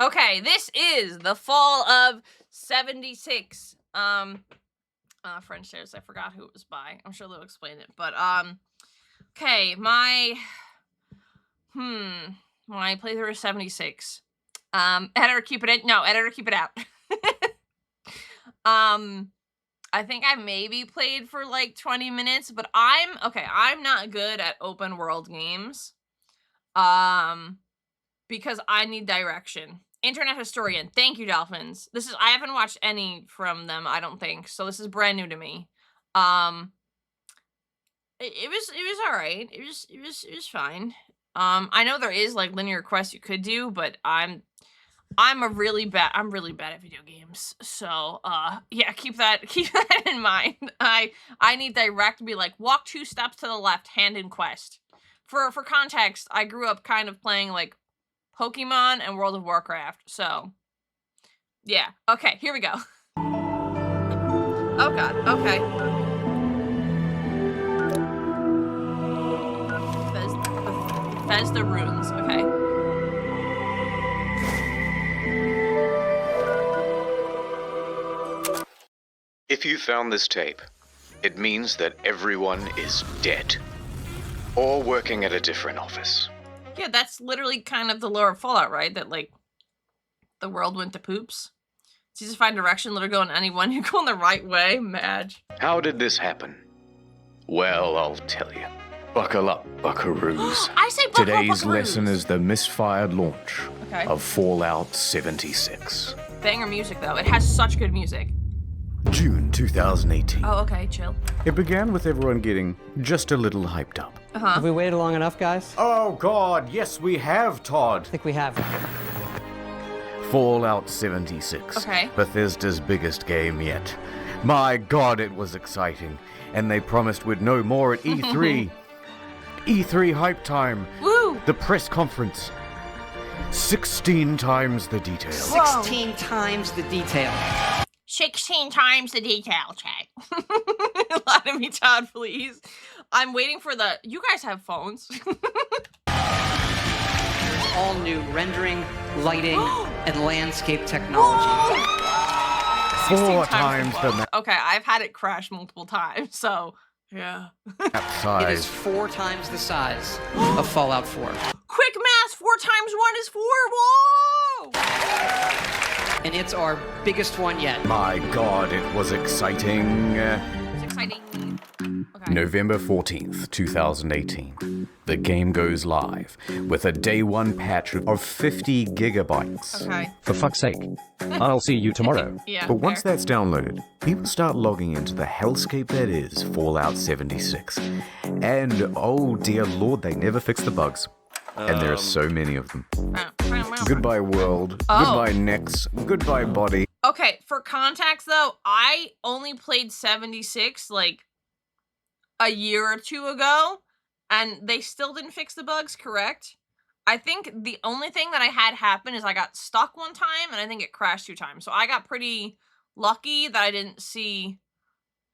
Okay, this is the fall of 76. French Stairs, I forgot who it was by. I'm sure they'll explain it. But, okay, my playthrough is 76. Editor, keep it in. No, editor, keep it out. I think I maybe played for like 20 minutes, but I'm not good at open world games. Because I need direction. Internet historian, thank you, Dolphins. I haven't watched any from them, I don't think, so this is brand new to me. It was all right. It was fine. I know there is like linear quests you could do, but I'm really bad at video games. So, yeah, keep that in mind. I need direct to be like, walk 2 steps to the left, hand in quest. For context, I grew up kind of playing like Pokemon and World of Warcraft, so yeah. Okay, here we go. Oh god, okay. Bethesda runes, okay. If you found this tape, it means that everyone is dead. Or working at a different office. Yeah, that's literally kind of the lore of Fallout, right? That, like, the world went to poops. It's easy to find direction, let her go in anyone. You're going the right way, Madge. How did this happen? Well, I'll tell you. Buckle up, buckaroos. I say buckle up, Today's buckaroos. lesson is the misfired launch Okay. of Fallout 76. Banger music, though. It has such good music. June 2018. Oh, okay, chill. It began with everyone getting just a little hyped up. Have we waited long enough, guys? Oh god, yes we have, Todd. I think we have. Fallout 76. Okay. Bethesda's biggest game yet. My god, it was exciting. And they promised we'd know more at E3. E3 hype time. Woo! The press conference. 16 times the detail. 16 times the detail. 16 times the detail, chat. Lie to me, Todd, please. I'm waiting for the... You guys have phones. All new rendering, lighting, and landscape technology. 4 times the map Okay, I've had it crash multiple times, so... Yeah. It is size. 4 times the size of Fallout 4. Quick math! 4 times 1 is 4! Whoa! And it's our biggest one yet. My god, it was exciting. It's exciting. Okay. November 14th, 2018. The game goes live with a day 1 patch of 50 gigabytes. Okay. For fuck's sake. I'll see you tomorrow. Yeah. But once fair. that's downloaded, people start logging into the hellscape that is Fallout 76. And oh dear lord, they never fix the bugs. And there are so many of them. Goodbye world, goodbye Nex, goodbye body. Okay, for context though, I only played 76 like a year or 2 ago, and they still didn't fix the bugs, correct? I think the only thing that I had happen is I got stuck one time, and I think it crashed 2 times. So I got pretty lucky that I didn't see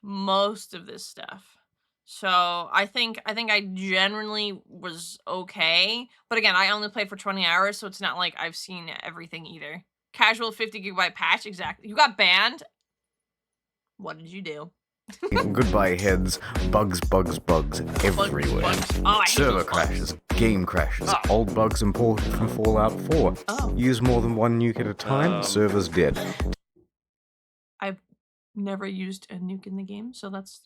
most of this stuff. So I think I generally was okay. But again, I only played for 20 hours, so it's not like I've seen everything either. Casual 50 gigabyte patch, exactly. You got banned? What did you do? Goodbye heads, bugs everywhere. Bugs. Oh, I hate Server those bugs. crashes, game crashes, old bugs imported from Fallout 4. Oh. Use more than 1 nuke at a time, server's dead. I've never used a nuke in the game, so that's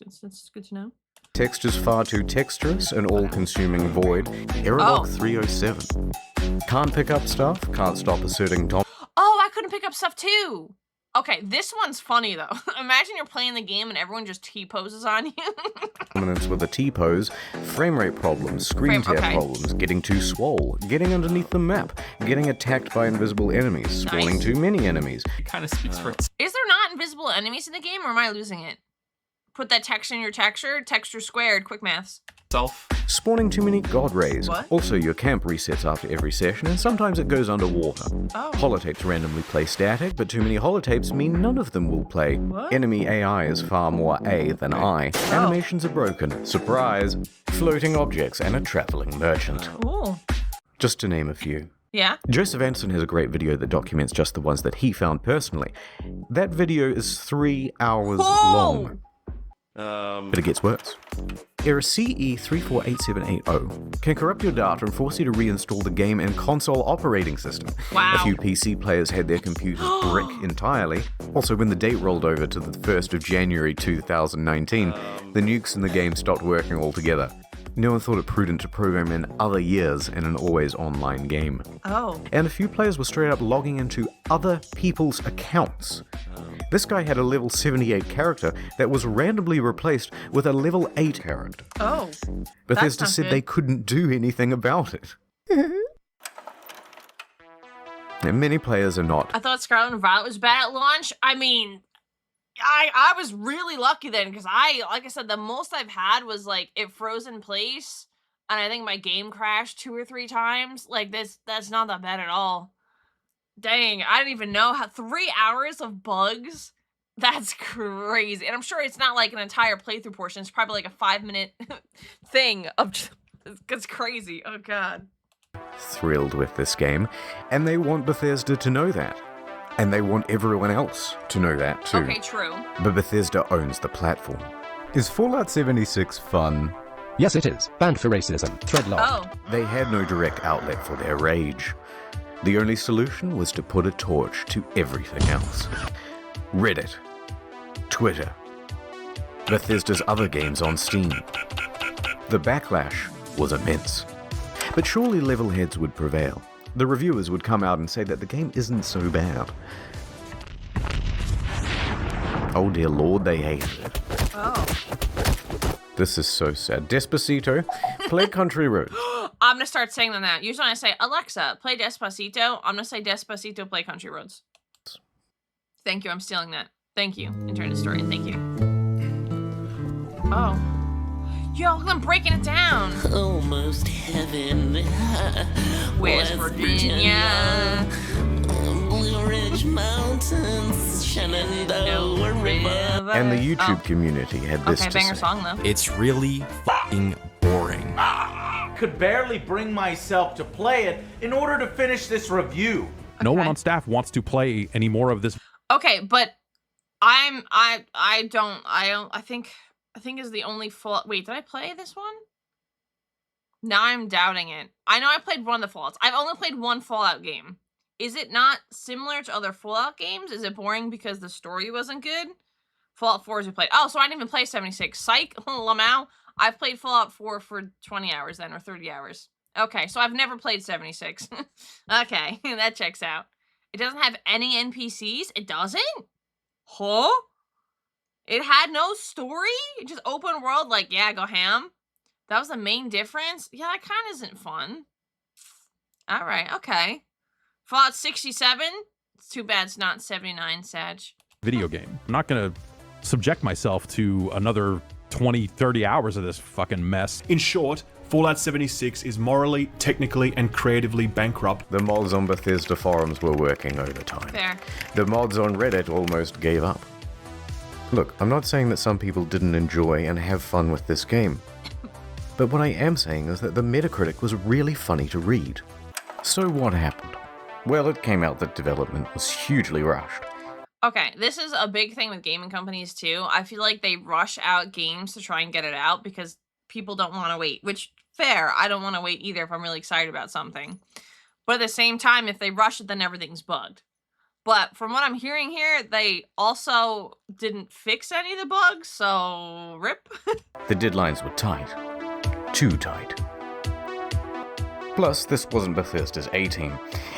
good to know. Textures far too texturous and all-consuming void. Error log 307. Can't pick up stuff, can't stop asserting Oh, I couldn't pick up stuff too! Okay, this one's funny though. Imagine you're playing the game and everyone just T-poses on you. dominance with a T-pose, frame rate problems, screen tear problems, getting too swole, getting underneath the map, getting attacked by invisible enemies, spawning too many enemies. It kind of speaks for itself. Is there not invisible enemies in the game, or am I losing it? Put that text in your texture squared, quick maths. Spawning too many god rays. What? Also, your camp resets after every session, and sometimes it goes underwater. Oh. Holotapes randomly play static, but too many holotapes mean none of them will play. What? Enemy AI is far more A than I. Animations are broken. Surprise! Floating objects and a traveling merchant. Cool. Just to name a few. Yeah? Joseph Anderson has a great video that documents just the ones that he found personally. That video is 3 hours long. But it gets worse. Error CE348780 can corrupt your data and force you to reinstall the game and console operating system. Wow. A few PC players had their computers brick entirely. Also, when the date rolled over to the 1st of January 2019, the nukes in the game stopped working altogether. No one thought it prudent to program in other years in an always online game. Oh. And a few players were straight up logging into other people's accounts. This guy had a level 78 character that was randomly replaced with a level 8 character. Oh. Bethesda said they couldn't do anything about it. And many players are not. I thought Scarlet and Violet was bad at launch. I mean, I was really lucky then, because like I said, the most I've had was like it froze in place, and I think my game crashed 2 or 3 times. Like that's not that bad at all. Dang, I didn't even know how 3 hours of bugs. That's crazy. And I'm sure it's not like an entire playthrough portion. It's probably like a 5-minute thing of just, it's crazy. Oh god. Thrilled with this game, and they want Bethesda to know that. And they want everyone else to know that too. Okay, true. But Bethesda owns the platform. Is Fallout 76 fun? Yes, it is. Banned for racism. Thread long. Oh. They had no direct outlet for their rage. The only solution was to put a torch to everything else. Reddit, Twitter, Bethesda's other games on Steam. The backlash was immense. But surely level heads would prevail. The reviewers would come out and say that the game isn't so bad. Oh dear lord, they hated it. Oh. This is so sad. Despacito, play Country Roads. I'm gonna start saying that. Usually when I say, Alexa, play Despacito, I'm gonna say Despacito, play Country Roads. Thank you, I'm stealing that. Thank you, Internet Historian, thank you. Oh. Yo, look at them breaking it down. Almost heaven. Where's West Virginia? Blue Ridge Mountains, Shenandoah River. And the YouTube community had this Okay, to banger say. song though. It's really fucking boring. Could barely bring myself to play it in order to finish this review. No one Okay. on staff wants to play any more of this. Okay, but I think is the only Fallout. Wait, did I play this one? Now I'm doubting it. I know I played one of the Fallouts. I've only played one Fallout game. Is it not similar to other Fallout games? Is it boring because the story wasn't good? Fallout 4 we played. Oh, so I didn't even play 76. Psych, Lamau. I've played Fallout 4 for 20 hours then, or 30 hours. Okay, so I've never played 76. Okay, that checks out. It doesn't have any NPCs? It doesn't? Huh? It had no story? Just open world, like, yeah, go ham? That was the main difference? Yeah, that kind of isn't fun. Alright, okay. Fallout 67? It's too bad it's not 79, Sag. Video game. I'm not gonna subject myself to another 20, 30 hours of this fucking mess. In short, Fallout 76 is morally, technically, and creatively bankrupt. The mods on Bethesda forums were working overtime. Fair. The mods on Reddit almost gave up. Look, I'm not saying that some people didn't enjoy and have fun with this game. But what I am saying is that the Metacritic was really funny to read. So what happened? Well, it came out that development was hugely rushed. Okay, this is a big thing with gaming companies too. I feel like they rush out games to try and get it out because people don't want to wait, which, fair, I don't want to wait either if I'm really excited about something. But at the same time, if they rush it, then everything's bugged. But from what I'm hearing here, they also didn't fix any of the bugs, so rip. The deadlines were tight. Too tight. Plus, this wasn't Bethesda's A-team.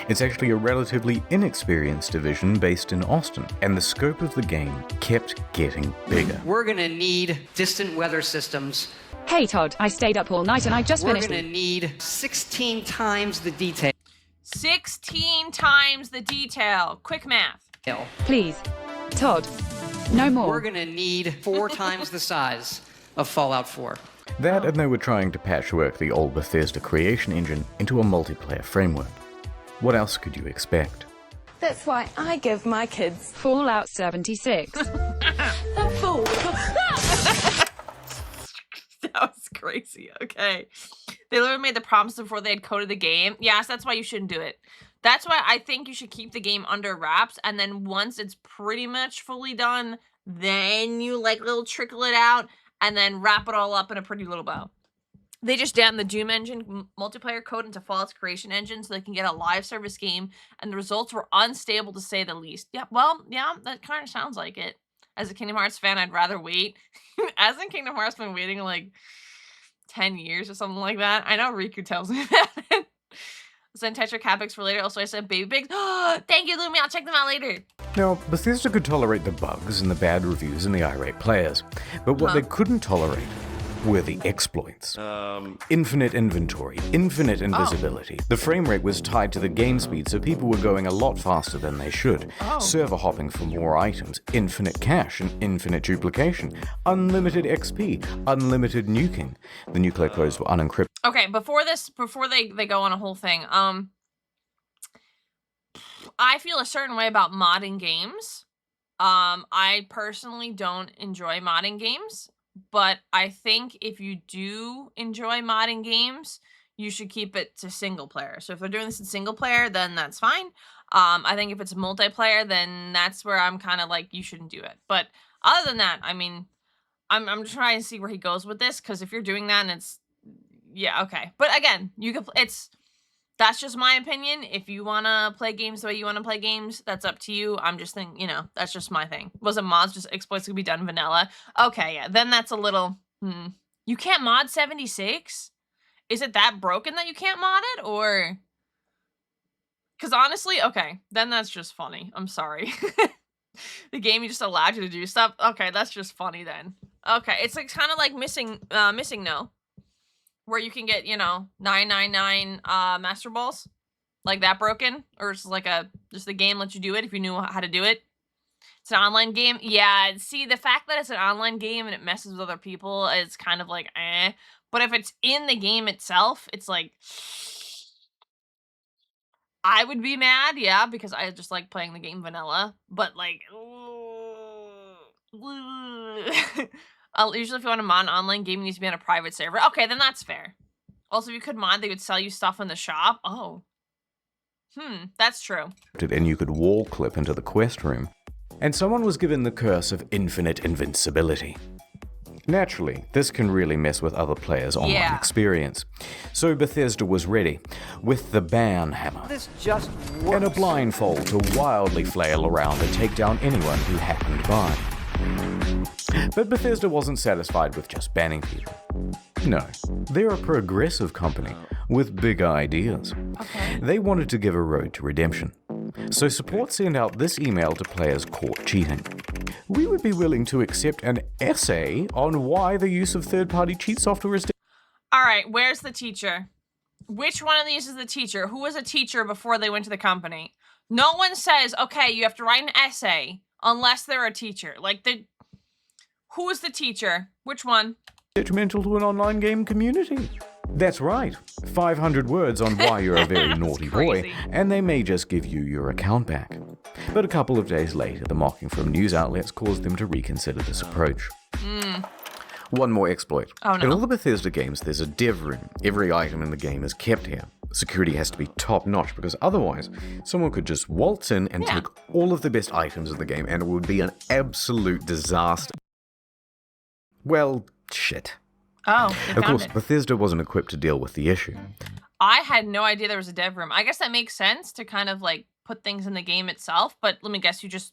It's actually a relatively inexperienced division based in Austin, and the scope of the game kept getting bigger. We're gonna need distant weather systems. Hey Todd, I stayed up all night and I just We're finished. gonna need 16 times the detail. 16 times the detail. Quick math. Please. Todd, no more. We're gonna need 4 times the size of Fallout 4. That, and they were trying to patchwork the old Bethesda creation engine into a multiplayer framework. What else could you expect? That's why I give my kids Fallout 76. a fool. That was crazy. Okay. They literally made the promise before they had coded the game. Yes, that's why you shouldn't do it. That's why I think you should keep the game under wraps, and then once it's pretty much fully done, then you like little trickle it out, and then wrap it all up in a pretty little bow. They just damned the Doom engine multiplayer code into Fallout's creation engine so they can get a live service game, and the results were unstable to say the least. Yeah, well, yeah, that kind of sounds like it. As a Kingdom Hearts fan, I'd rather wait. Hasn't Kingdom Hearts been waiting like 10 years or something like that? I know Riku tells me that. Send Tetra Capex for later. Also, I said Baby Pigs. Thank you, Lumi. I'll check them out later. Now, Bethesda could tolerate the bugs and the bad reviews and the irate players, but what they couldn't tolerate were the exploits. Infinite inventory, infinite invisibility. The frame rate was tied to the game speed, so people were going a lot faster than they should. Server hopping for more items, infinite cache and infinite duplication, unlimited XP, unlimited nuking. The nuclear codes were unencrypted. Okay, before they go on a whole thing, I feel a certain way about modding games. I personally don't enjoy modding games. But I think if you do enjoy modding games, you should keep it to single player. So if they're doing this in single player, then that's fine. I think if it's multiplayer, then that's where I'm kind of like, you shouldn't do it. But other than that, I mean, I'm trying to see where he goes with this, because if you're doing that and it's, yeah, okay. But again, you can, that's just my opinion. If you want to play games the way you want to play games, that's up to you. I'm just thinking, that's just my thing. Wasn't mods just exploits could be done vanilla? Okay, yeah, then that's a little, You can't mod 76? Is it that broken that you can't mod it, or? Because honestly, okay, then that's just funny. I'm sorry. The game just allowed you to do stuff? Okay, that's just funny then. Okay, it's like kind of like missing no. Where you can get, 999 Master Balls, like that broken, or it's like just the game lets you do it if you knew how to do it. It's an online game. Yeah, see, the fact that it's an online game and it messes with other people is kind of like, eh. But if it's in the game itself, it's like, I would be mad, yeah, because I just like playing the game vanilla. But like, usually if you want to mod an online game, it needs to be on a private server. Okay, then that's fair. Also, if you could mod, they would sell you stuff in the shop. Oh. That's true. And you could wall clip into the quest room. And someone was given the curse of infinite invincibility. Naturally, this can really mess with other players' online experience. So Bethesda was ready, with the ban hammer. This just works. And a blindfold to wildly flail around and take down anyone who happened by. But Bethesda wasn't satisfied with just banning people. No, they're a progressive company with big ideas. Okay. They wanted to give a road to redemption. So support sent out this email to players caught cheating. We would be willing to accept an essay on why the use of third-party cheat software is... All right, where's the teacher? Which one of these is the teacher? Who was a teacher before they went to the company? No one says, okay, you have to write an essay unless they're a teacher. Like, who is the teacher? Which one? Detrimental to an online game community. That's right. 500 words on why you're a very naughty boy, and they may just give you your account back. But a couple of days later, the mocking from news outlets caused them to reconsider this approach. One more exploit. Oh, no. In all the Bethesda games, there's a dev room. Every item in the game is kept here. Security has to be top-notch, because otherwise, someone could just waltz in and take all of the best items in the game, and it would be an absolute disaster. Well, shit. Oh, of course, Bethesda wasn't equipped to deal with the issue. I had no idea there was a dev room. I guess that makes sense to kind of like put things in the game itself, but let me guess, you just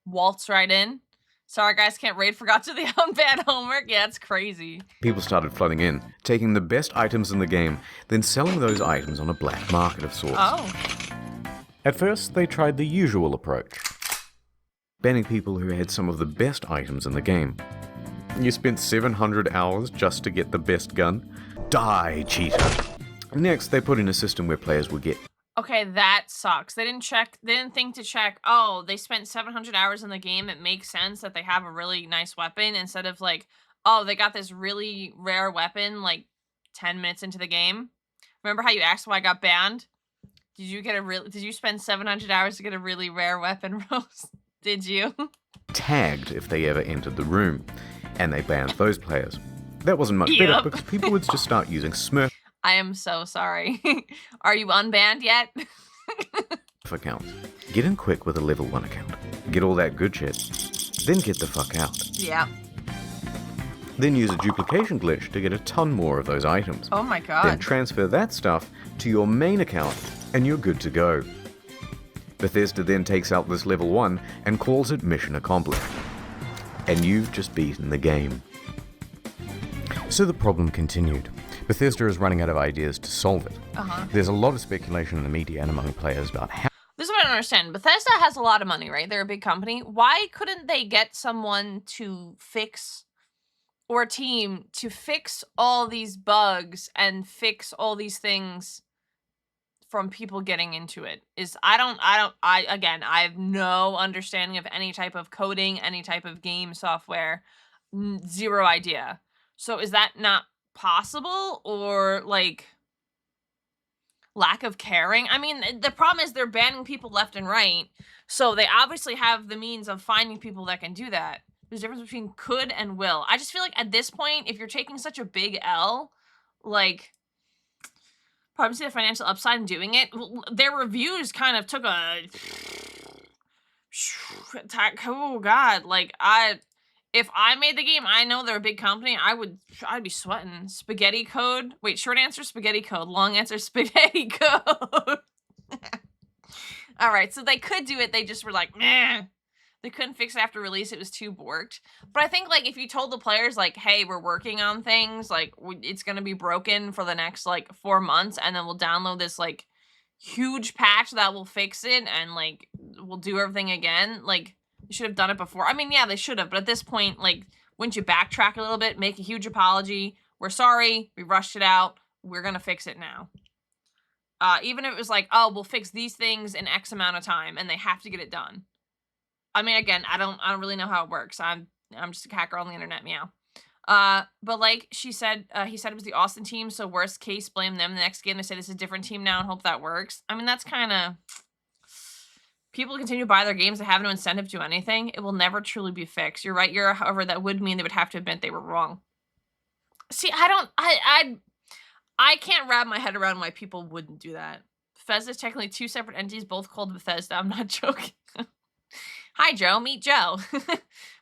waltz right in? Sorry guys, can't raid, forgot to the unbanned homework. Yeah, it's crazy. People started flooding in, taking the best items in the game, then selling those items on a black market of sorts. Oh. At first, they tried the usual approach, banning people who had some of the best items in the game. You spent 700 hours just to get the best gun? Die, cheater. Next, they put in a system where players would get... Okay, that sucks. They didn't think to check, oh, they spent 700 hours in the game, it makes sense that they have a really nice weapon, instead of like, oh, they got this really rare weapon like 10 minutes into the game. Remember how you asked why I got banned? Did you spend 700 hours to get a really rare weapon, Rose? Did you? Tagged if they ever entered the room. And they banned those players. That wasn't much better because people would just start using Smurf. I am so sorry. Are you unbanned yet? Account. Get in quick with a level 1 account. Get all that good shit. Then get the fuck out. Yeah. Then use a duplication glitch to get a ton more of those items. Oh my god. Then transfer that stuff to your main account and you're good to go. Bethesda then takes out this level 1 and calls it mission accomplished. And you've just beaten the game. So the problem continued. Bethesda is running out of ideas to solve it. There's a lot of speculation in the media and among players about how This is what I don't understand. Bethesda has a lot of money, right? They're a big company. Why couldn't they get someone to fix, or a team to fix all these bugs and fix all these things from people getting into it? I have no understanding of any type of coding, any type of game software, zero idea. So is that not possible, or like lack of caring? I mean, the problem is they're banning people left and right, so they obviously have the means of finding people that can do that. There's a difference between could and will. I just feel like at this point, if you're taking such a big L, like, probably see the financial upside in doing it. Their reviews kind of took a oh god, like if I made the game, I know they're a big company, I'd be sweating. Spaghetti code. Wait, short answer, spaghetti code. Long answer, spaghetti code. All right, so they could do it. They just were like, meh. They couldn't fix it after release. It was too borked. But I think, like, if you told the players, like, hey, we're working on things, like, it's going to be broken for the next, like, 4 months, and then we'll download this, like, huge patch that will fix it, and, like, we'll do everything again, like, you should have done it before. I mean, yeah, they should have, but at this point, like, wouldn't you backtrack a little bit, make a huge apology? We're sorry, we rushed it out, we're gonna fix it now. Even if it was like, oh, we'll fix these things in X amount of time, and they have to get it done. I mean, again, I don't really know how it works. I'm just a hacker on the internet, meow. But like she said, he said it was the Austin team, so worst case, blame them. The next game, they say this is a different team now and hope that works. I mean, that's kind of... People continue to buy their games that have no incentive to anything. It will never truly be fixed. You're right, Yura. However, that would mean they would have to admit they were wrong. See, I can't wrap my head around why people wouldn't do that. Bethesda is technically 2 separate entities, both called Bethesda. I'm not joking. Hi, Joe. Meet Joe.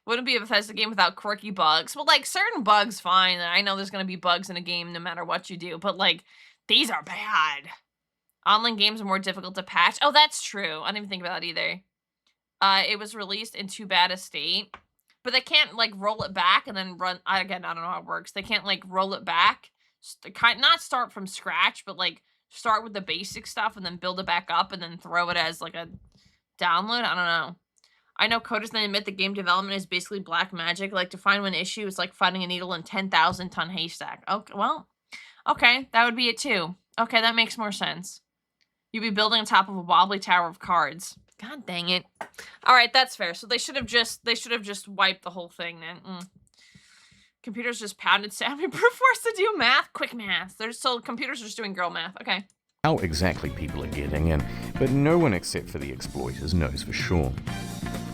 Wouldn't be a Bethesda game without quirky bugs. Well, like, certain bugs, fine. I know there's going to be bugs in a game no matter what you do. But, like, these are bad. Online games are more difficult to patch. Oh, that's true. I didn't even think about that either. It was released in too bad a state. But they can't, like, roll it back and then run... Again, I don't know how it works. They can't, like, roll it back. Not start from scratch, but, like, start with the basic stuff and then build it back up and then throw it as, like, a download. I don't know. I know coders then admit that game development is basically black magic. Like, to find one issue is like finding a needle in 10,000-ton haystack. Okay, well, okay, that would be it too. Okay, that makes more sense. You'd be building on top of a wobbly tower of cards. God dang it. All right, that's fair. So they should have just wiped the whole thing then. Computers just pounded sound. Brute force to do math. Quick math. So computers are just doing girl math. Okay. how exactly people are getting in, but no one except for the exploiters knows for sure.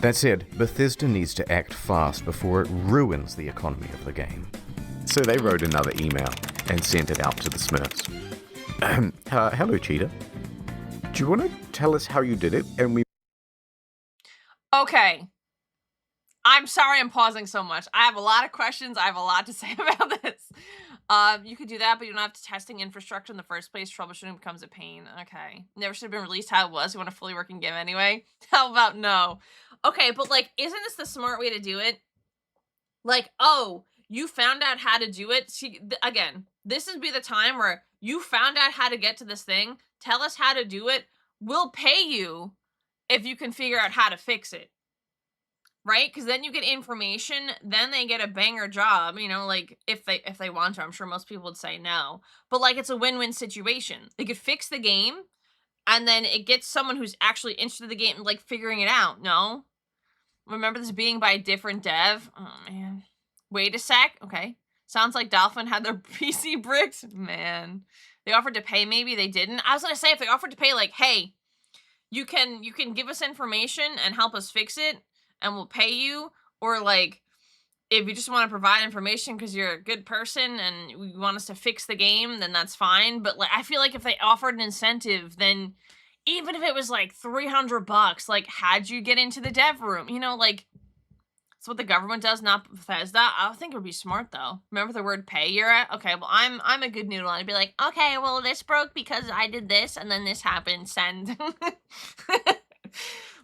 That said, Bethesda needs to act fast before it ruins the economy of the game. So they wrote another email and sent it out to the Smurfs. Hello, Cheetah. Do you want to tell us how you did it? And we... Okay. I'm sorry I'm pausing so much. I have a lot of questions. I have a lot to say about this. You could do that, but you don't have to testing infrastructure in the first place. Troubleshooting becomes a pain. Okay. Never should have been released how it was. You want a fully working game anyway? How about no? Okay, but like, isn't this the smart way to do it? Like, oh, you found out how to do it? See, again, this would be the time where you found out how to get to this thing. Tell us how to do it. We'll pay you if you can figure out how to fix it. Right? Because then you get information, then they get a banger job, you know, like, if they want to. I'm sure most people would say no. But, like, it's a win-win situation. They could fix the game, and then it gets someone who's actually interested in the game, like, figuring it out. No? Remember this being by a different dev? Oh, man. Wait a sec. Okay. Sounds like Dolphin had their PC bricked. Man. They offered to pay, maybe they didn't. I was gonna say, if they offered to pay, like, hey, you can give us information and help us fix it, and we'll pay you, or like, if you just want to provide information because you're a good person and you want us to fix the game, then that's fine. But like, I feel like if they offered an incentive, then even if it was like $300, like, how'd you get into the dev room? You know, like, it's what the government does, not Bethesda. I think it would be smart though. Remember the word pay, Yura? Okay, well, I'm a good noodle, and I'd be like, okay, well, this broke because I did this, and then this happened. Send.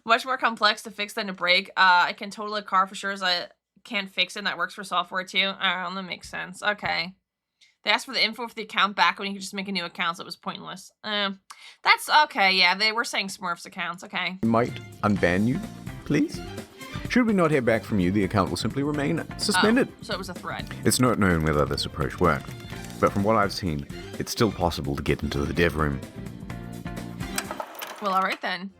Much more complex to fix than to break. I can total a car for sure as I can't fix it, and that works for software too. Oh, that makes sense. Okay. They asked for the info for the account back when you could just make a new account, so it was pointless. That's okay, yeah, they were saying Smurfs accounts, okay. Might unban you, please? Should we not hear back from you, the account will simply remain suspended. Oh, so it was a threat. It's not known whether this approach worked, but from what I've seen, it's still possible to get into the dev room. Well, alright then.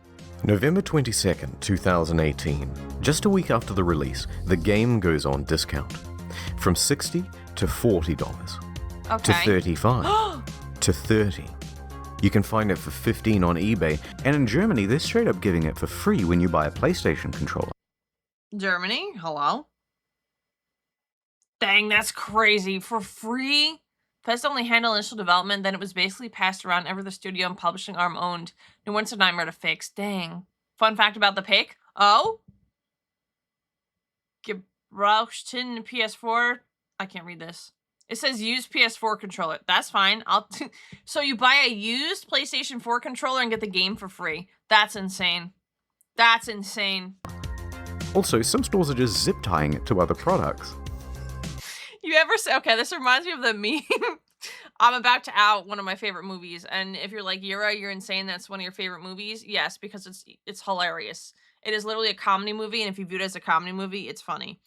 November 22nd, 2018. Just a week after the release, the game goes on discount. From $60 to $40. Okay. To $35. To $30. You can find it for $15 on eBay, and in Germany, they're straight up giving it for free when you buy a PlayStation controller. Germany? Hello? Dang, that's crazy. For free? Bethesda only handled initial development, then it was basically passed around every other studio and publishing arm owned. No one's a nightmare to fix. Dang. Fun fact about the pick? Oh? Gebrauchten PS4? I can't read this. It says use PS4 controller. That's fine. So you buy a used PlayStation 4 controller and get the game for free. That's insane. That's insane. Also, some stores are just zip tying it to other products. You ever say, okay, this reminds me of the meme. I'm about to out one of my favorite movies, and if you're like, Yura, you're insane, that's one of your favorite movies. Yes, because it's hilarious. It is literally a comedy movie, and if you view it as a comedy movie, it's funny.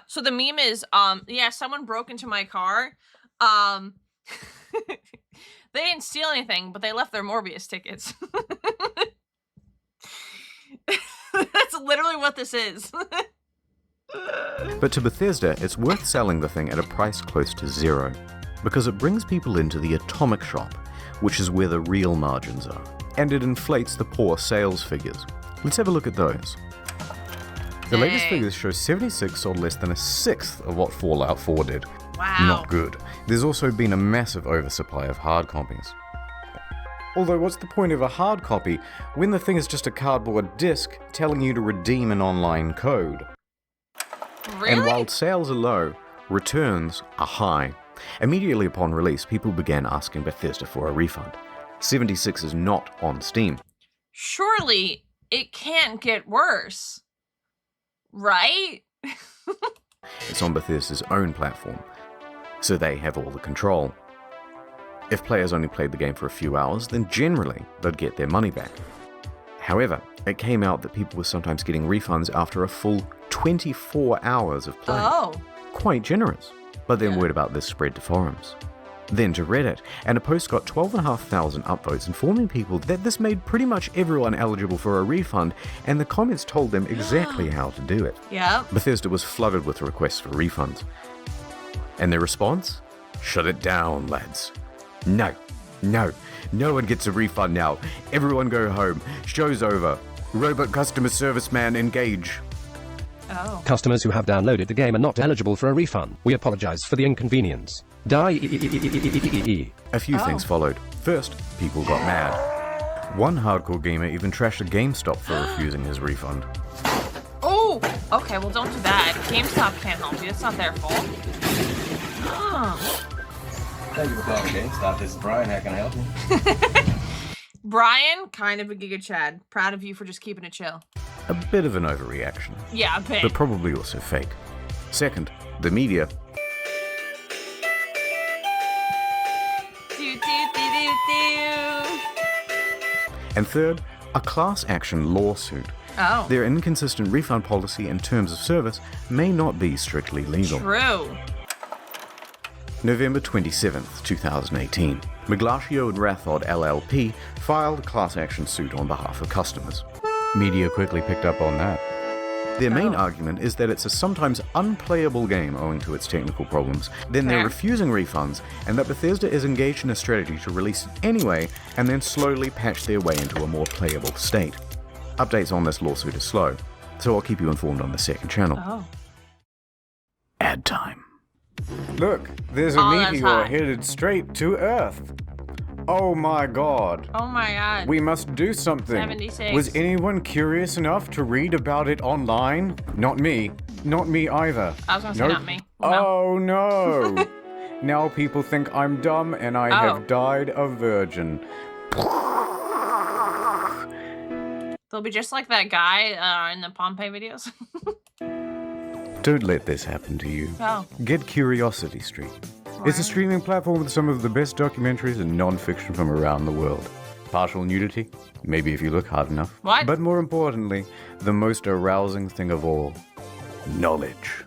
So the meme is, yeah, someone broke into my car. They didn't steal anything, but they left their Morbius tickets. That's literally what this is. But to Bethesda, it's worth selling the thing at a price close to zero, because it brings people into the atomic shop, which is where the real margins are, and it inflates the poor sales figures. Let's have a look at those. The latest figures show 76 sold less than a sixth of what Fallout 4 did. Wow. Not good. There's also been a massive oversupply of hard copies. Although, what's the point of a hard copy when the thing is just a cardboard disc telling you to redeem an online code? Really? And while sales are low, returns are high. Immediately upon release, people began asking Bethesda for a refund. 76 is not on Steam. Surely it can't get worse, right? It's on Bethesda's own platform, so they have all the control. If players only played the game for a few hours, then generally they'd get their money back. However, it came out that people were sometimes getting refunds after a full 24 hours of play. Oh. Quite generous. But then word about this spread to forums. Then to Reddit, and a post got 12,500 upvotes informing people that this made pretty much everyone eligible for a refund, and the comments told them exactly how to do it. Yep. Bethesda was flooded with requests for refunds. And their response? Shut it down, lads. No one gets a refund now. Everyone go home. Show's over. Robot customer service man engage. Oh. Customers who have downloaded the game are not eligible for a refund. We apologize for the inconvenience. A few things followed. First, people got mad. One hardcore gamer even trashed a GameStop for refusing his refund. Oh! Okay, well don't do that. GameStop can't help you. It's not their fault. Oh. Thank you for calling GameStop. This is Brian. How can I help you? Brian, kind of a Giga Chad. Proud of you for just keeping it chill. A bit of an overreaction. Yeah, a bit. But probably also fake. Second, the media. And third, a class action lawsuit. Oh. Their inconsistent refund policy and terms of service may not be strictly legal. True. November 27th, 2018. Yuracye and Rathod LLP filed a class action suit on behalf of customers. Media quickly picked up on that. Their main argument is that it's a sometimes unplayable game owing to its technical problems, then they're refusing refunds, and that Bethesda is engaged in a strategy to release it anyway and then slowly patch their way into a more playable state. Updates on this lawsuit are slow, so I'll keep you informed on the second channel. Oh. Look, there's a meteor headed straight to Earth. Oh my god. Oh my god. We must do something. 76. Was anyone curious enough to read about it online? Not me. Not me either. I was gonna say not me. Oh no. Now people think I'm dumb and I have died a virgin. They'll be just like that guy in the Pompeii videos. Don't let this happen to you. Oh. Get Curiosity Stream. It's a streaming platform with some of the best documentaries and non-fiction from around the world. Partial nudity? Maybe if you look hard enough. What? But more importantly, the most arousing thing of all, knowledge.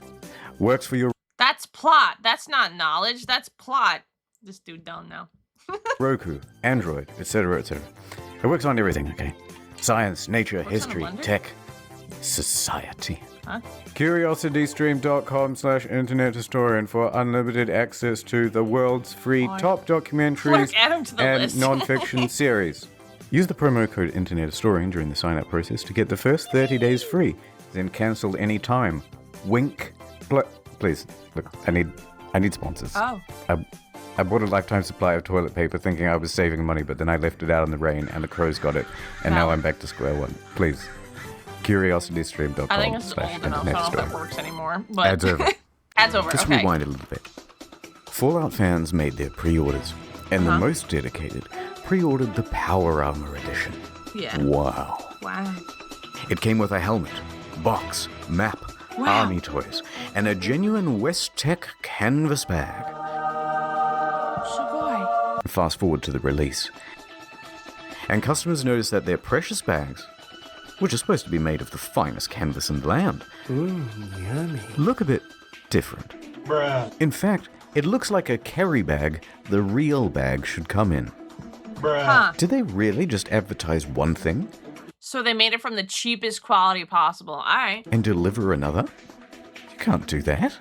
Works for your That's plot. That's not knowledge. That's plot. This dude don't know. Roku, Android, etc., etc. It works on everything, okay? Science, nature, history, tech, society. Huh? CuriosityStream.com/internet historian for unlimited access to the world's free top documentaries and non-fiction series. Use the promo code Internet Historian during the sign-up process to get the first 30 days free, then cancel any time. Wink. Please, look, I need sponsors. Oh. I bought a lifetime supply of toilet paper thinking I was saving money, but then I left it out in the rain and the crows got it, and now I'm back to square one. Please. CuriosityStream.com. I think it's old enough, so I don't know if that works anymore. But Ad's over. Ad's over, Just okay. rewind a little bit. Fallout fans made their pre-orders, and the most dedicated pre-ordered the Power Armor Edition. Yeah. Wow. Wow. It came with a helmet, box, map, army toys, and a genuine West Tech canvas bag. Fast forward to the release, and customers noticed that their precious bags, which are supposed to be made of the finest canvas in the land, yummy. look a bit different. Bruh. In fact, it looks like a carry bag the real bag should come in. Bruh. Huh. Did they really just advertise one thing So they made it from the cheapest quality possible. All right. and deliver another? You can't do that.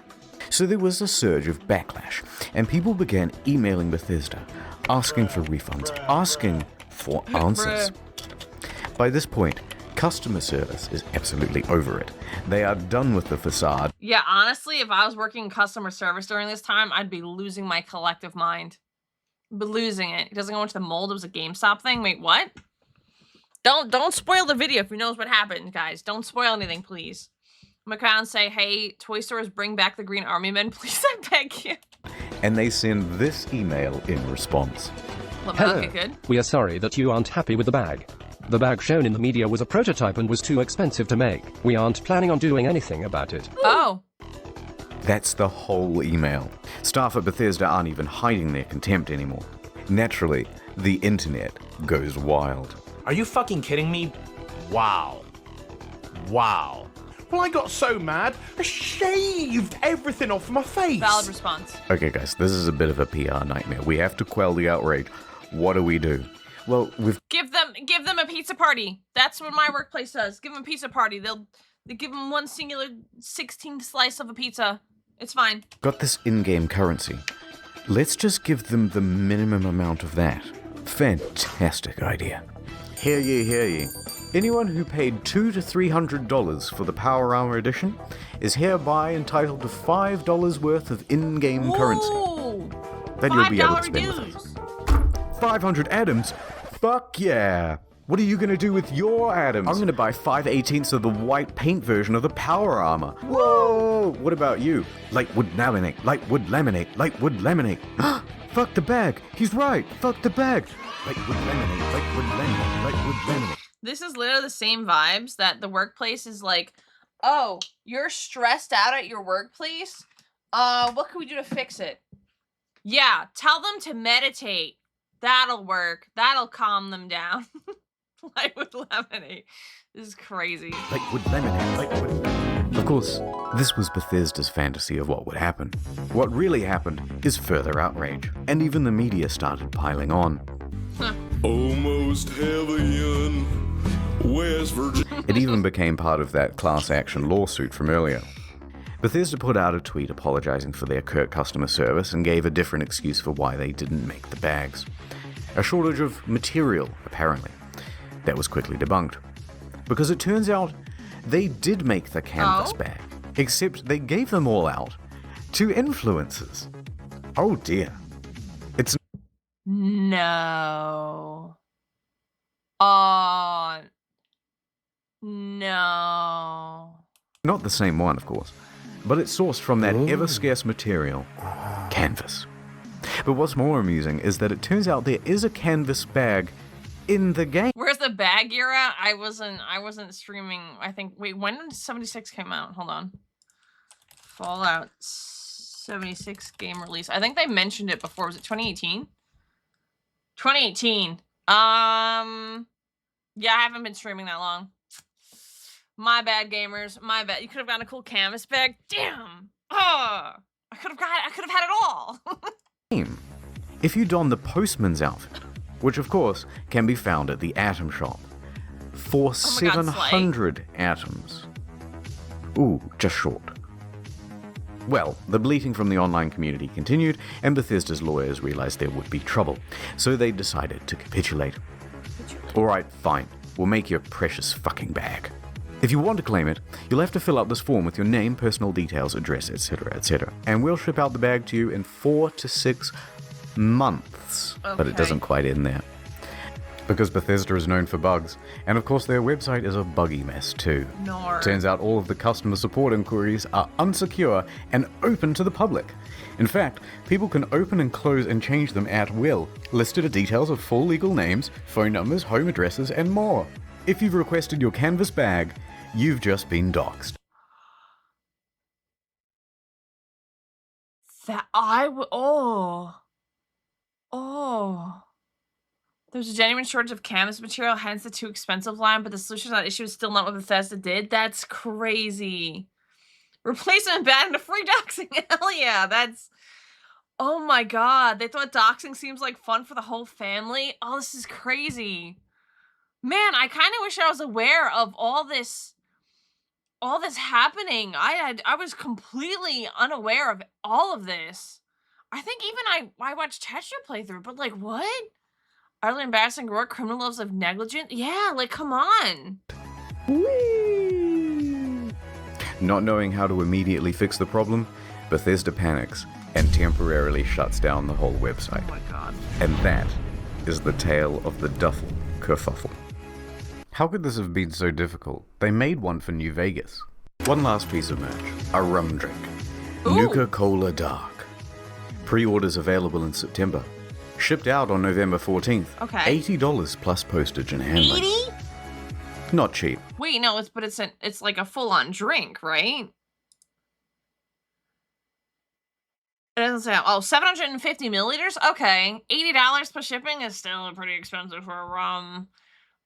So there was a surge of backlash, and people began emailing Bethesda, asking for refunds, asking for answers. By this point, customer service is absolutely over it. They are done with the facade. Yeah, honestly, if I was working in customer service during this time, I'd be losing my collective mind. But losing it. It doesn't go into the mold. It was a GameStop thing. Wait, what? Don't spoil the video if you knows what happened, guys. Don't spoil anything, please. McCown say, hey, toy stores, bring back the Green Army Men, please, I beg you. And they send this email in response. Hello. We are sorry that you aren't happy with the bag. The bag shown in the media was a prototype and was too expensive to make. We aren't planning on doing anything about it. Oh. That's the whole email. Staff at Bethesda aren't even hiding their contempt anymore. Naturally, the internet goes wild. Are you fucking kidding me? Wow. Wow. Well, I got so mad, I shaved everything off my face. Valid response. Okay, guys, this is a bit of a PR nightmare. We have to quell the outrage. What do we do? Well, we've Give them a pizza party. That's what my workplace does. Give them a pizza party. They give them one singular 16 slice of a pizza. It's fine. got this in-game currency. Let's just give them the minimum amount of that. Fantastic idea. Hear ye, hear ye. Anyone who paid $200 to $300 for the Power Armor Edition is hereby entitled to $5 worth of in-game currency that you'll be able to spend with us. 500 atoms? Fuck yeah! What are you gonna do with your atoms? I'm gonna buy 5/18 of the white paint version of the Power Armor. Whoa! What about you? Lightwood laminate, lightwood laminate, lightwood laminate. Fuck the bag! He's right! Fuck the bag! Lightwood laminate, lightwood laminate, lightwood laminate. This is literally the same vibes that the workplace is like, oh, you're stressed out at your workplace? What can we do to fix it? Yeah, tell them to meditate. That'll work. That'll calm them down. Lightwood lemonade. This is crazy. Lightwood lemonade, lightwood. Of course, this was Bethesda's fantasy of what would happen. What really happened is further outrage, and even the media started piling on. Almost heaven, West Virginia. It even became part of that class action lawsuit from earlier. Bethesda put out a tweet apologizing for their curt customer service and gave a different excuse for why they didn't make the bags. A shortage of material, apparently. That was quickly debunked. Because it turns out they did make the canvas bag, except they gave them all out to influencers. Oh dear. It's No. Oh. No. not the same one, of course, but it's sourced from that ever-scarce material, canvas. But what's more amusing is that it turns out there is a canvas bag in the game. Where's the bag, Yura? I wasn't streaming. I think. Wait, when did 76 came out? Hold on. Fallout 76 game release. I think they mentioned it before. Was it 2018? 2018. Yeah, I haven't been streaming that long. My bad, gamers. My bad. You could have gotten a cool canvas bag. Damn. Oh, I could have had it all. If you don the postman's outfit, which of course can be found at the Atom Shop, for 700 atoms. Ooh, just short. Well, the bleating from the online community continued, and Bethesda's lawyers realized there would be trouble, so they decided to capitulate. Alright, fine. We'll make you a precious fucking bag. If you want to claim it, you'll have to fill out this form with your name, personal details, address, etc., etc. And we'll ship out the bag to you in 4 to 6 months. Okay. But it doesn't quite end there. Because Bethesda is known for bugs, and of course their website is a buggy mess too. Turns out all of the customer support inquiries are unsecure and open to the public. In fact, people can open and close and change them at will. Listed are details of full legal names, phone numbers, home addresses, and more. If you've requested your canvas bag, you've just been doxxed. There's a genuine shortage of canvas material, hence the too expensive line, but the solution to that issue is still not what Bethesda did. That's crazy. Replacement bad into free doxing. Hell yeah, that's... Oh my god, they thought doxing seems like fun for the whole family? Oh, this is crazy. Man, I kind of wish I was aware of all this happening. I was completely unaware of all of this. I think even I watched Tetra playthrough, but like, what? Utterly embarrassing work, criminal levels of negligence? Yeah, like, come on. Whee! Not knowing how to immediately fix the problem, Bethesda panics and temporarily shuts down the whole website. Oh my god. And that is the tale of the duffel kerfuffle. How could this have been so difficult? They made one for New Vegas. One last piece of merch, a rum drink. Nuka Dark. Pre-orders available in September. Shipped out on November 14th. Okay. $80 plus postage and handling. 80? Not cheap. Wait, no, it's like a full-on drink, right? It doesn't say, oh, 750 milliliters? Okay. $80 plus shipping is still pretty expensive for a rum.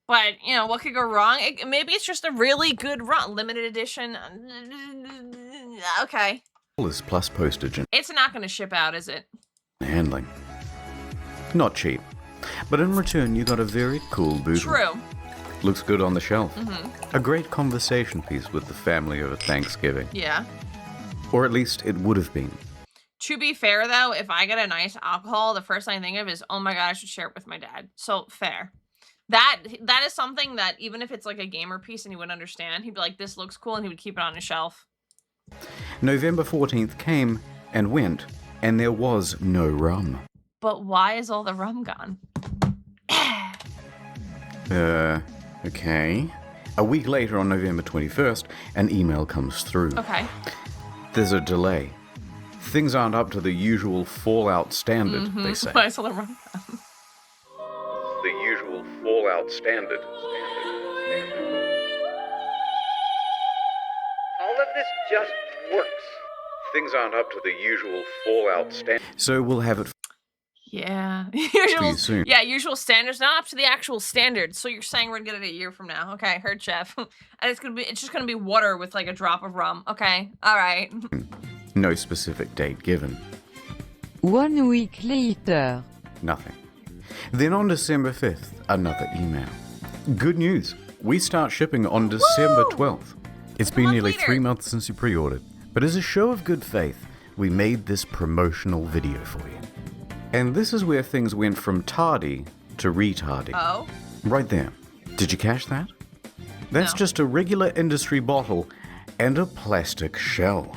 But, you know, what could go wrong? Maybe it's just a really good rum. Limited edition. Okay. Plus postage and it's not going to ship out, is it? handling. Not cheap. But in return, you got a very cool booze. True. Looks good on the shelf. Mm-hmm. A great conversation piece with the family over Thanksgiving. Yeah. Or at least it would have been. To be fair, though, if I get a nice alcohol, the first thing I think of is, oh my god, I should share it with my dad. So, fair. That is something that, even if it's like a gamer piece and he wouldn't understand, he'd be like, this looks cool, and he would keep it on his shelf. November 14th came and went, and there was no rum. But why is all the rum gone? Okay. A week later, on November 21st, an email comes through. Okay. There's a delay. Things aren't up to the usual Fallout standard, they say. Why is all the rum gone? The usual Fallout standard. All of this just works. Things aren't up to the usual Fallout standard. So we'll have it Yeah. for you soon. Yeah, usual standards, not up to the actual standards. So you're saying we're gonna get it a year from now. Okay, heard, Chef. And it's just gonna be water with like a drop of rum. Okay, alright. No specific date given. 1 week later. Nothing. Then on December 5th, another email. Good news. We start shipping on December 12th. It's been nearly 3 months since you pre-ordered, but as a show of good faith, we made this promotional video for you. And this is where things went from tardy to retardy. Oh? Right there. Did you catch that? That's just a regular industry bottle and a plastic shell.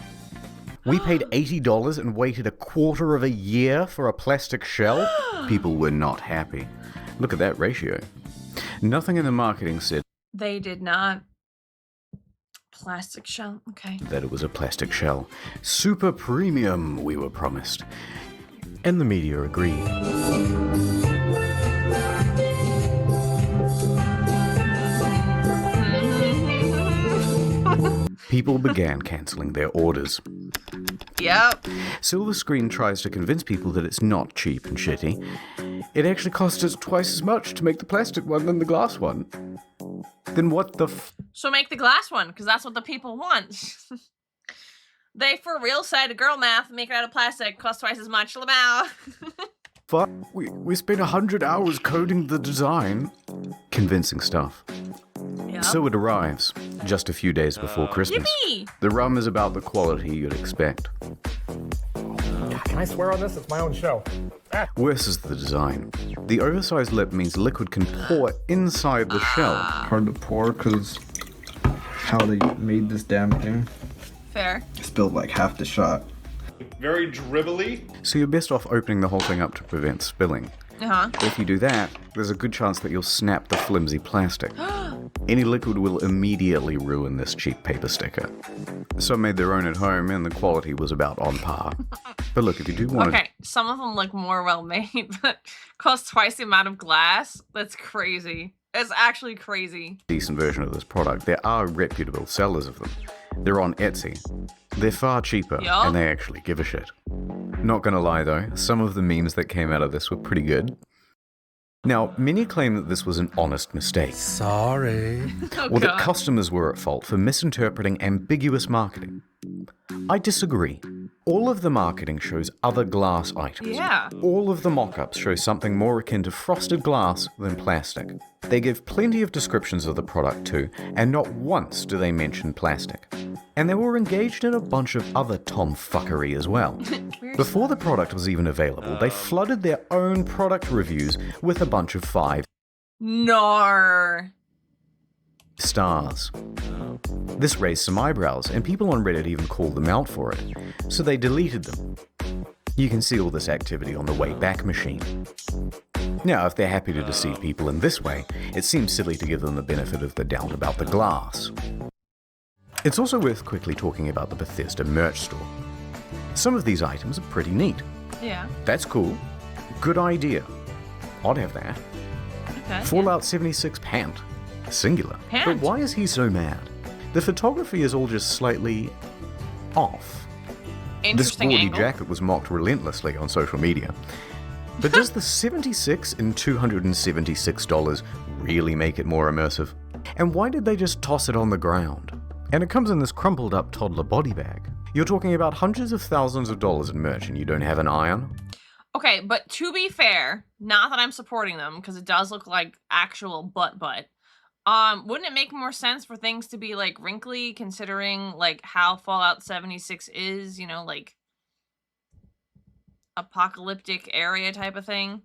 We paid $80 and waited a quarter of a year for a plastic shell? People were not happy. Look at that ratio. Nothing in the marketing said They did not. Plastic shell, okay. that it was a plastic shell. Super premium, we were promised. And the media agreed. People began cancelling their orders. Yep. Silver Screen tries to convince people that it's not cheap and shitty. It actually costs us twice as much to make the plastic one than the glass one. Then what the So make the glass one, because that's what the people want. They for real said girl math, make it out of plastic, cost twice as much. Lamau. fuck? We spent 100 hours coding the design. Convincing stuff. Yep. So it arrives, just a few days before Christmas. Yippee! The rum is about the quality you'd expect. Can I swear on this? It's my own show. Worse is the design. The oversized lip means liquid can pour inside the shell. Hard to pour because how they made this damn thing. Fair. Spilled like half the shot. Very dribbly. So you're best off opening the whole thing up to prevent spilling. Uh-huh. If you do that, there's a good chance that you'll snap the flimsy plastic. Any liquid will immediately ruin this cheap paper sticker. Some made their own at home and the quality was about on par. But look, if you do want Okay, some of them look more well made, but cost twice the amount of glass? That's crazy. It's actually crazy. a decent version of this product, there are reputable sellers of them. They're on Etsy. They're far cheaper, Yup. and they actually give a shit. Not gonna lie though, some of the memes that came out of this were pretty good. Now, many claim that this was an honest mistake. Sorry. Or that customers were at fault for misinterpreting ambiguous marketing. I disagree. All of the marketing shows other glass items. Yeah. All of the mock-ups show something more akin to frosted glass than plastic. They give plenty of descriptions of the product too, and not once do they mention plastic. And they were engaged in a bunch of other tomfuckery as well. Before the product was even available, they flooded their own product reviews with a bunch of 5 Nar. stars. This raised some eyebrows, and people on Reddit even called them out for it, so they deleted them. You can see all this activity on the Wayback Machine. Now, if they're happy to deceive people in this way, it seems silly to give them the benefit of the doubt about the glass. It's also worth quickly talking about the Bethesda merch store. Some of these items are pretty neat. Yeah. That's cool. Good idea. I'd have that. Okay. Fallout 76 pant. Singular. Pant? But why is he so mad? The photography is all just slightly off. This Interesting gaudy angle. jacket was mocked relentlessly on social media. But does the $76 and $276 really make it more immersive? And why did they just toss it on the ground? And it comes in this crumpled up toddler body bag. You're talking about hundreds of thousands of dollars in merch and you don't have an iron? Okay, but to be fair, not that I'm supporting them, because it does look like actual butt. Wouldn't it make more sense for things to be like wrinkly, considering like how Fallout 76 is, you know, like apocalyptic area type of thing?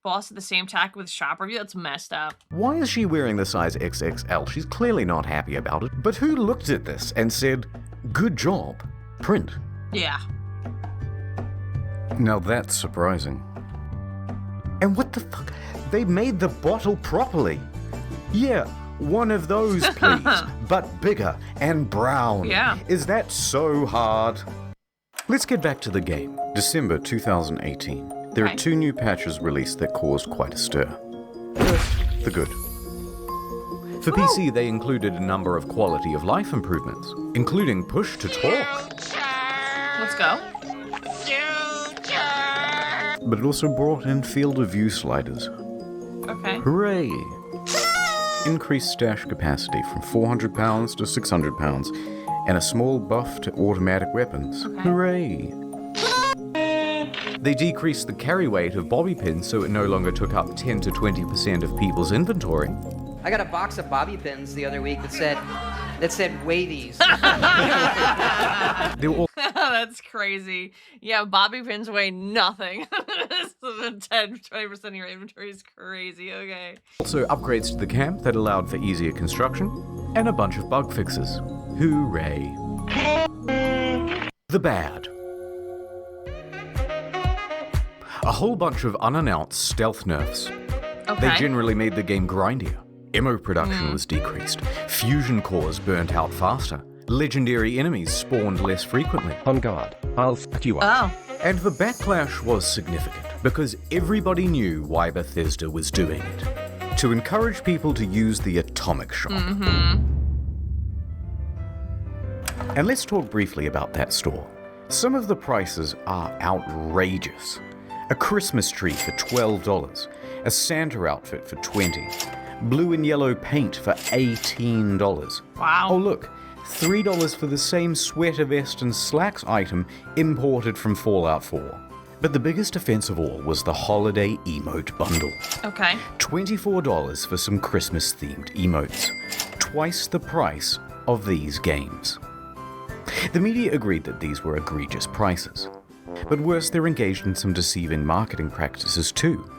Boss at the same tack with shop review? That's messed up. Why is she wearing the size XXL? She's clearly not happy about it. But who looked at this and said, good job, print? Yeah. Now that's surprising. And what the fuck? They made the bottle properly. Yeah, one of those, please, but bigger and brown. Yeah. Is that so hard? Let's get back to the game. December 2018. There are 2 new patches released that caused quite a stir. First, the good. For PC, they included a number of quality of life improvements, including push to talk. Let's go. But it also brought in field of view sliders. Okay. Hooray! Increased stash capacity from 400 pounds to 600 pounds, and a small buff to automatic weapons. Okay. Hooray! They decreased the carry weight of bobby pins so it no longer took up 10 to 20% of people's inventory. I got a box of bobby pins the other week that said weigh these. They were all That's crazy. Yeah, bobby pins weigh nothing. 10-20% of your inventory is crazy. Okay. also upgrades to the camp that allowed for easier construction, and a bunch of bug fixes. Hooray! The bad. A whole bunch of unannounced stealth nerfs. Okay. They generally made the game grindier. Ammo production was decreased. Fusion cores burnt out faster. Legendary enemies spawned less frequently. On guard. I'll f*** you up. Oh. And the backlash was significant because everybody knew why Bethesda was doing it. To encourage people to use the atomic shop. And let's talk briefly about that store. Some of the prices are outrageous. A Christmas tree for $12, a Santa outfit for $20, blue and yellow paint for $18. Wow. Oh look, $3 for the same sweater vest and slacks item imported from Fallout 4. But the biggest offense of all was the holiday emote bundle. Okay. $24 for some Christmas-themed emotes. Twice the price of these games. The media agreed that these were egregious prices. But worse, they're engaged in some deceiving marketing practices too.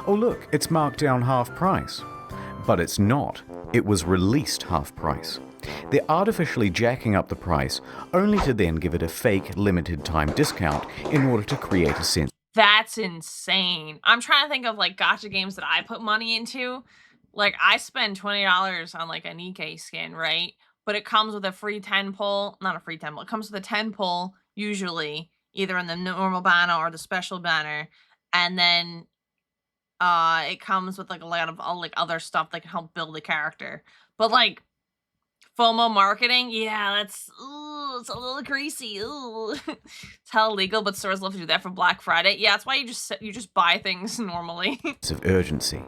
Oh look, it's marked down half price. But it's not. It was released half price. They're artificially jacking up the price, only to then give it a fake limited time discount in order to create a sense. That's insane. I'm trying to think of like gacha games that I put money into. Like I spend $20 on like a Nikkei skin, right? But it comes with a free 10 pull, not a free 10 pull, it comes with a 10 pull usually, either in the normal banner or the special banner. And then it comes with like a lot of like other stuff that can help build a character. But like FOMO marketing, yeah, that's it's a little greasy. It's hell illegal, but stores love to do that for Black Friday. Yeah, that's why you just buy things normally. Of urgency.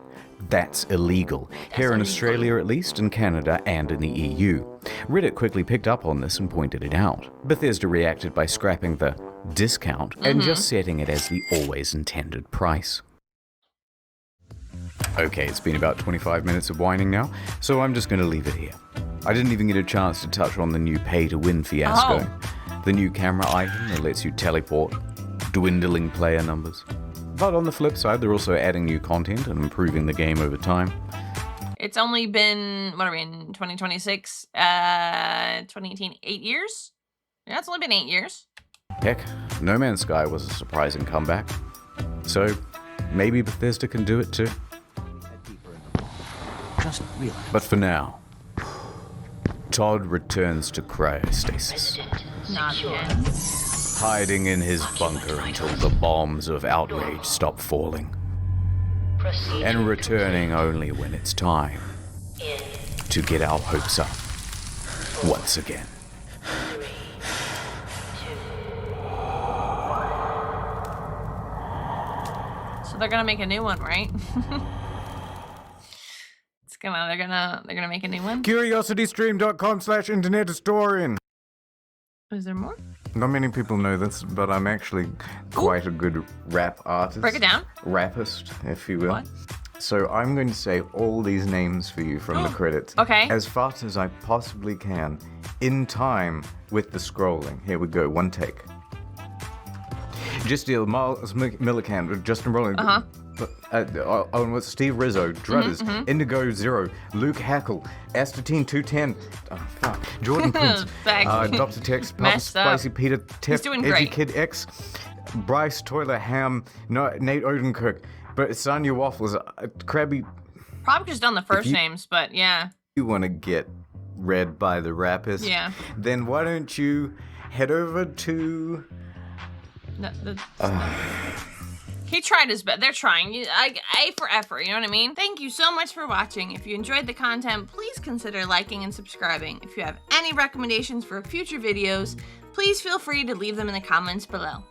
That's illegal. Here in Australia at least, in Canada, and in the EU. Reddit quickly picked up on this and pointed it out. Bethesda reacted by scrapping the discount and just setting it as the always intended price. Okay, it's been about 25 minutes of whining now, so I'm just going to leave it here. I didn't even get a chance to touch on the new pay-to-win fiasco. The new camera item that lets you teleport, dwindling player numbers. But on the flip side, they're also adding new content and improving the game over time. It's only been, what are we in, 2026? 2018, 8 years? Yeah, it's only been 8 years. Heck, No Man's Sky was a surprising comeback. So, maybe Bethesda can do it too. Just relax. But for now, Todd returns to cryostasis. Not again. Hiding in his bunker until the bombs of outrage stop falling. And returning only when it's time to get our hopes up once again. So they're gonna make a new one, right? They're gonna make a new one. CuriosityStream.com/internethistorian. Is there more? Not many people know this, but I'm actually quite a good rap artist. Break it down. Rappist, if you will. What? So I'm going to say all these names for you from the credits. Okay. As fast as I possibly can, in time with the scrolling. Here we go, one take. Just deal, Miles Millican, Justin Roiland. Owen with Steve Rizzo, Drudders, Indigo Zero, Luke Hackle, Astatine 210, Jordan Prince, Dr. Tex, Papa Spicy Peter, Tef, Edgy Kid X, Bryce Toiler Ham, Nate Odenkirk, but Sonya Waffles, Krabby. Probably just done the first names, but yeah. You want to get read by the rappers? Yeah. Then why don't you head over to... He tried his best. They're trying. A for effort, you know what I mean? Thank you so much for watching. If you enjoyed the content, please consider liking and subscribing. If you have any recommendations for future videos, please feel free to leave them in the comments below.